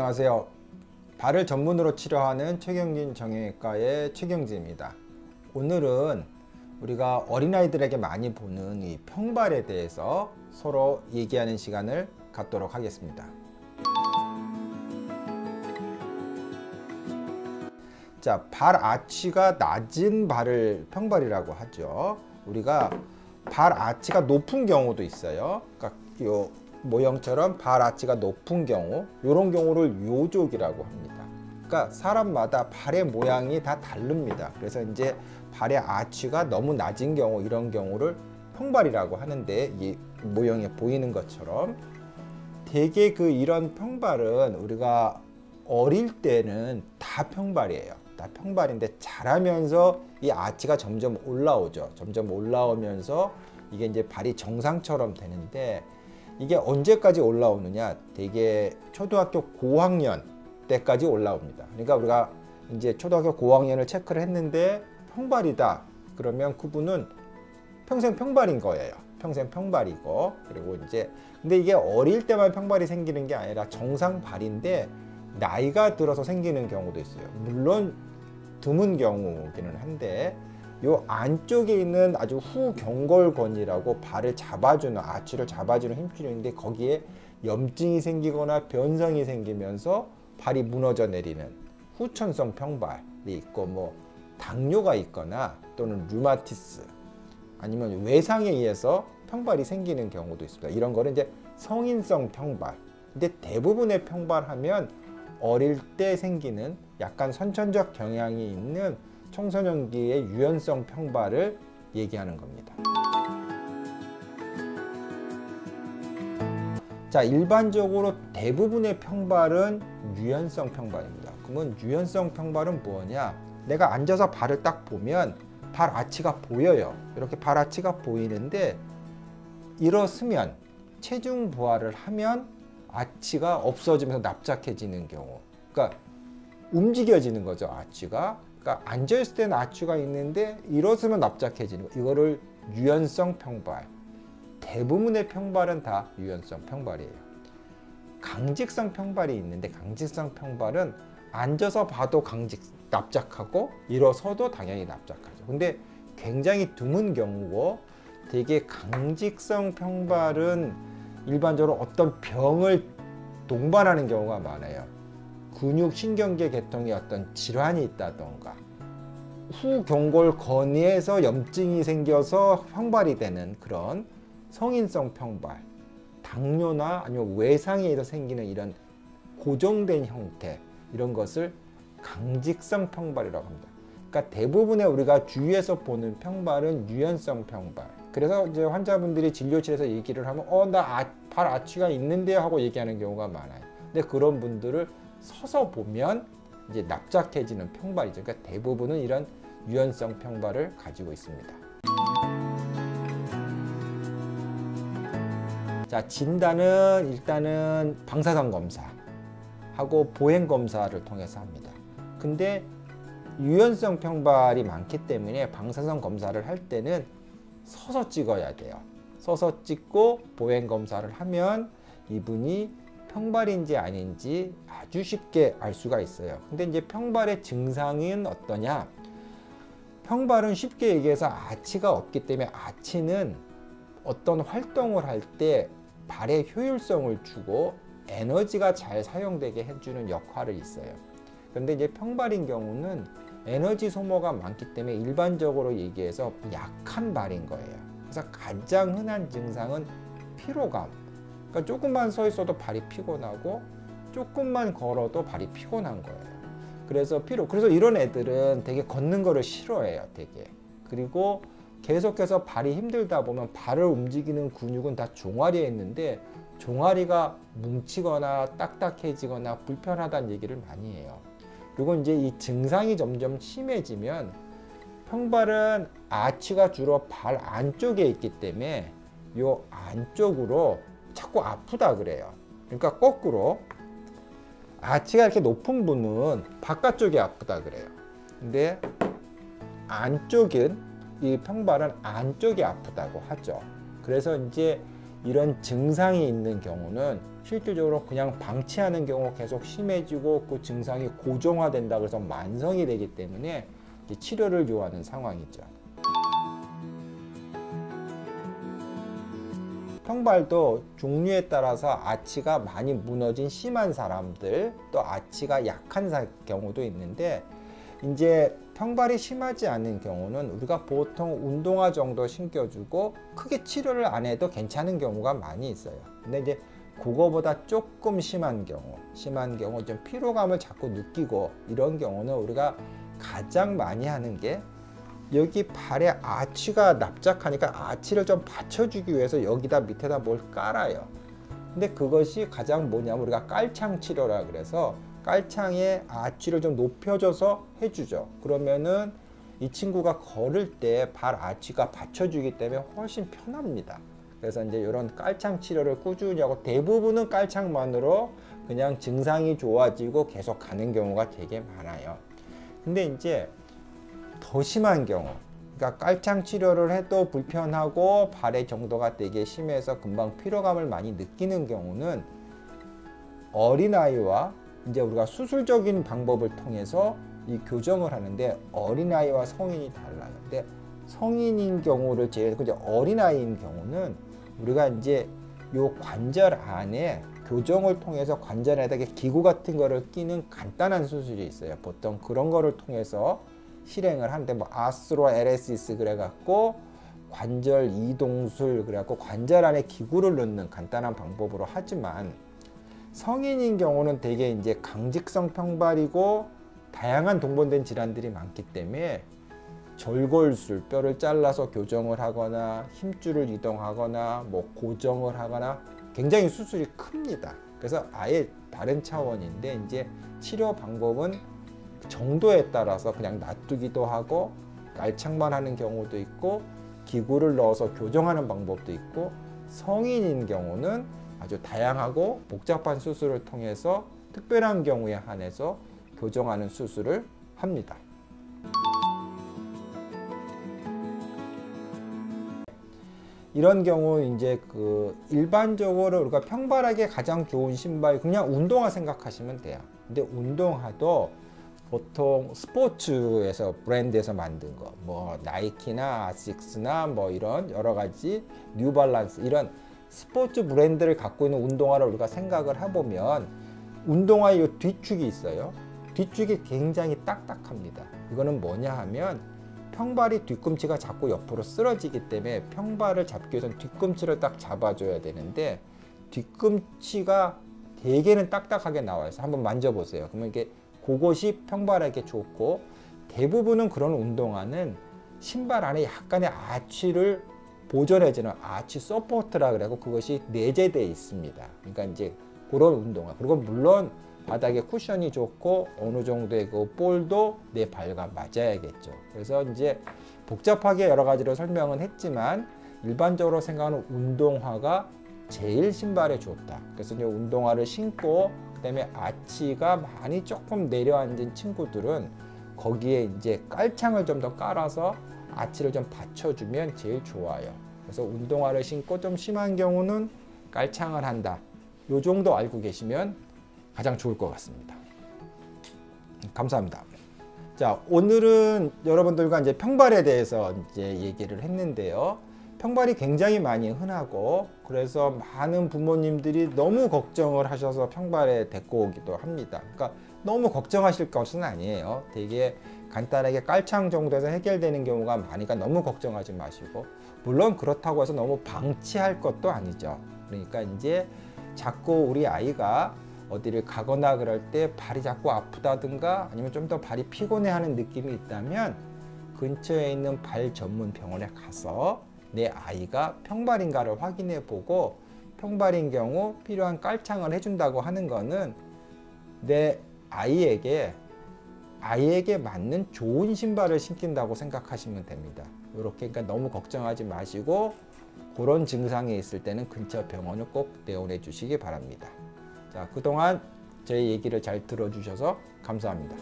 안녕하세요. 발을 전문으로 치료하는 최경진 정형외과의 최경진입니다. 오늘은 우리가 어린아이들에게 많이 보는 이 평발에 대해서 서로 얘기하는 시간을 갖도록 하겠습니다. 자, 발 아치가 낮은 발을 평발이라고 하죠. 우리가 발 아치가 높은 경우도 있어요. 그러니까 요 모형처럼 발 아치가 높은 경우, 이런 경우를 요족이라고 합니다. 그러니까 사람마다 발의 모양이 다 다릅니다. 그래서 이제 발의 아치가 너무 낮은 경우, 이런 경우를 평발이라고 하는데, 이 모형에 보이는 것처럼 대개 이런 평발은 우리가 어릴 때는 다 평발이에요. 다 평발인데 자라면서 이 아치가 점점 올라오죠. 점점 올라오면서 이게 이제 발이 정상처럼 되는데, 이게 언제까지 올라오느냐, 되게 초등학교 고학년 때까지 올라옵니다. 그러니까 우리가 이제 초등학교 고학년을 체크를 했는데 평발이다 그러면 그분은 평생 평발인 거예요. 평생 평발이고, 그리고 이제 근데 이게 어릴 때만 평발이 생기는 게 아니라 정상발인데 나이가 들어서 생기는 경우도 있어요. 물론 드문 경우기는 한데, 요 안쪽에 있는 아주 후경골건이라고 발을 잡아주는, 아치를 잡아주는 힘줄인데, 거기에 염증이 생기거나 변성이 생기면서 발이 무너져 내리는 후천성 평발이 있고, 뭐 당뇨가 있거나 또는 류마티스 아니면 외상에 의해서 평발이 생기는 경우도 있습니다. 이런 거는 이제 성인성 평발. 근데 대부분의 평발하면 어릴 때 생기는 약간 선천적 경향이 있는 청소년기의 유연성 평발을 얘기하는 겁니다. 자, 일반적으로 대부분의 평발은 유연성 평발입니다. 그러면 유연성 평발은 뭐냐? 내가 앉아서 발을 딱 보면 발 아치가 보여요. 이렇게 발 아치가 보이는데, 일어서면 체중 부하를 하면 아치가 없어지면서 납작해지는 경우, 그러니까 움직여지는 거죠, 아치가. 그러니까 앉아있을 때는 아치가 있는데 일어서면 납작해지는 거, 이거를 유연성 평발. 대부분의 평발은 다 유연성 평발이에요. 강직성 평발이 있는데, 강직성 평발은 앉아서 봐도 납작하고 일어서도 당연히 납작하죠. 근데 굉장히 드문 경우고, 되게 강직성 평발은 일반적으로 어떤 병을 동반하는 경우가 많아요. 근육 신경계 계통에 어떤 질환이 있다던가, 후경골건에서 염증이 생겨서 평발이 되는 그런 성인성 평발, 당뇨나 아니면 외상에 의해서 생기는 이런 고정된 형태, 이런 것을 강직성 평발이라고 합니다. 그러니까 대부분의 우리가 주위에서 보는 평발은 유연성 평발. 그래서 이제 환자분들이 진료실에서 얘기를 하면 나 발 아치가 있는데 하고 얘기하는 경우가 많아요. 근데 그런 분들을 서서 보면 이제 납작해지는 평발이죠. 그러니까 대부분은 이런 유연성 평발을 가지고 있습니다. 자, 진단은 일단은 방사선 검사하고 보행 검사를 통해서 합니다. 근데 유연성 평발이 많기 때문에 방사선 검사를 할 때는 서서 찍어야 돼요. 서서 찍고 보행 검사를 하면 이분이 평발인지 아닌지 아주 쉽게 알 수가 있어요. 근데 이제 평발의 증상은 어떠냐? 평발은 쉽게 얘기해서 아치가 없기 때문에, 아치는 어떤 활동을 할 때 발의 효율성을 주고 에너지가 잘 사용되게 해주는 역할을 있어요. 그런데 이제 평발인 경우는 에너지 소모가 많기 때문에 일반적으로 얘기해서 약한 발인 거예요. 그래서 가장 흔한 증상은 피로감. 그러니까 조금만 서 있어도 발이 피곤하고, 조금만 걸어도 발이 피곤한 거예요. 그래서 그래서 이런 애들은 되게 걷는 거를 싫어해요, 되게. 그리고 계속해서 발이 힘들다 보면 발을 움직이는 근육은 다 종아리에 있는데, 종아리가 뭉치거나 딱딱해지거나 불편하다는 얘기를 많이 해요. 그리고 이제 이 증상이 점점 심해지면, 평발은 아치가 주로 발 안쪽에 있기 때문에 요 안쪽으로 자꾸 아프다 그래요. 그러니까 거꾸로 아치가 이렇게 높은 분은 바깥쪽이 아프다 그래요. 근데 안쪽은, 이 평발은 안쪽이 아프다고 하죠. 그래서 이제 이런 증상이 있는 경우는 실질적으로 그냥 방치하는 경우 계속 심해지고 그 증상이 고정화된다 그래서 만성이 되기 때문에 치료를 요하는 상황이죠. 평발도 종류에 따라서 아치가 많이 무너진 심한 사람들, 또 아치가 약한 경우도 있는데, 이제 평발이 심하지 않은 경우는 우리가 보통 운동화 정도 신겨주고 크게 치료를 안 해도 괜찮은 경우가 많이 있어요. 근데 이제 그거보다 조금 심한 경우 좀 피로감을 자꾸 느끼고 이런 경우는 우리가 가장 많이 하는 게 여기 발에 아치가 납작하니까 아치를 좀 받쳐주기 위해서 여기다 밑에다 뭘 깔아요. 근데 그것이 가장 뭐냐면 우리가 깔창 치료라 그래서 깔창에 아치를 좀 높여줘서 해주죠. 그러면은 이 친구가 걸을 때 발 아치가 받쳐주기 때문에 훨씬 편합니다. 그래서 이제 이런 깔창 치료를 꾸준히 하고 대부분은 깔창만으로 그냥 증상이 좋아지고 계속 가는 경우가 되게 많아요. 근데 이제 더 심한 경우, 그러니까 깔창 치료를 해도 불편하고 발의 정도가 되게 심해서 금방 피로감을 많이 느끼는 경우는 어린아이와 이제 우리가 수술적인 방법을 통해서 이 교정을 하는데 어린아이와 성인이 달라요. 근데 성인인 경우를 제외하고 이제 어린아이인 경우는 우리가 이제 요 관절 안에 교정을 통해서 관절 안에다 기구 같은 거를 끼는 간단한 수술이 있어요. 보통 그런 거를 통해서 실행을 하는데 뭐 아스트로 LSS 그래갖고 관절 이동술 그래갖고 관절 안에 기구를 넣는 간단한 방법으로 하지만 성인인 경우는 대개 이제 강직성 평발이고 다양한 동반된 질환들이 많기 때문에 절골술, 뼈를 잘라서 교정을 하거나 힘줄을 이동하거나 뭐 고정을 하거나 굉장히 수술이 큽니다. 그래서 아예 다른 차원인데 이제 치료 방법은 정도에 따라서 그냥 놔두기도 하고 깔창만 하는 경우도 있고 기구를 넣어서 교정하는 방법도 있고 성인인 경우는 아주 다양하고 복잡한 수술을 통해서 특별한 경우에 한해서 교정하는 수술을 합니다. 이런 경우 이제 일반적으로 우리가 평발하기에 가장 좋은 신발 그냥 운동화 생각하시면 돼요. 근데 운동화도 보통 스포츠에서 브랜드에서 만든 거, 뭐 나이키나 아식스나 뭐 이런 여러 가지 뉴발란스 이런 스포츠 브랜드를 갖고 있는 운동화를 우리가 생각을 해보면 운동화의 이 뒤축이 있어요. 뒤축이 굉장히 딱딱합니다. 이거는 뭐냐 하면 평발이 뒤꿈치가 자꾸 옆으로 쓰러지기 때문에 평발을 잡기 위해서는 뒤꿈치를 딱 잡아줘야 되는데 뒤꿈치가 대개는 딱딱하게 나와요. 한번 만져보세요. 그러면 이게 그것이 평발에게 좋고 대부분은 그런 운동화는 신발 안에 약간의 아치를 보존해주는 아치 서포트라 그래고 그것이 내재되어 있습니다. 그러니까 이제 그런 운동화. 그리고 물론 바닥에 쿠션이 좋고 어느 정도의 그 볼도 내 발과 맞아야겠죠. 그래서 이제 복잡하게 여러 가지로 설명은 했지만 일반적으로 생각하는 운동화가 제일 신발에 좋다. 그래서 이제 운동화를 신고 그다음에 아치가 많이 조금 내려앉은 친구들은 거기에 이제 깔창을 좀 더 깔아서 아치를 좀 받쳐주면 제일 좋아요. 그래서 운동화를 신고 좀 심한 경우는 깔창을 한다. 요 정도 알고 계시면 가장 좋을 것 같습니다. 감사합니다. 자, 오늘은 여러분들과 이제 평발에 대해서 이제 얘기를 했는데요. 평발이 굉장히 많이 흔하고 그래서 많은 부모님들이 너무 걱정을 하셔서 평발에 데리고 오기도 합니다. 그러니까 너무 걱정하실 것은 아니에요. 되게 간단하게 깔창 정도에서 해결되는 경우가 많으니까 너무 걱정하지 마시고 물론 그렇다고 해서 너무 방치할 것도 아니죠. 그러니까 이제 자꾸 우리 아이가 어디를 가거나 그럴 때 발이 자꾸 아프다든가 아니면 좀 더 발이 피곤해하는 느낌이 있다면 근처에 있는 발 전문 병원에 가서 내 아이가 평발인가를 확인해 보고 평발인 경우 필요한 깔창을 해준다고 하는 거는 내 아이에게 맞는 좋은 신발을 신긴다고 생각하시면 됩니다. 이렇게 그러니까 너무 걱정하지 마시고 그런 증상이 있을 때는 근처 병원을 꼭 내원해 주시기 바랍니다. 자, 그동안 제 얘기를 잘 들어주셔서 감사합니다.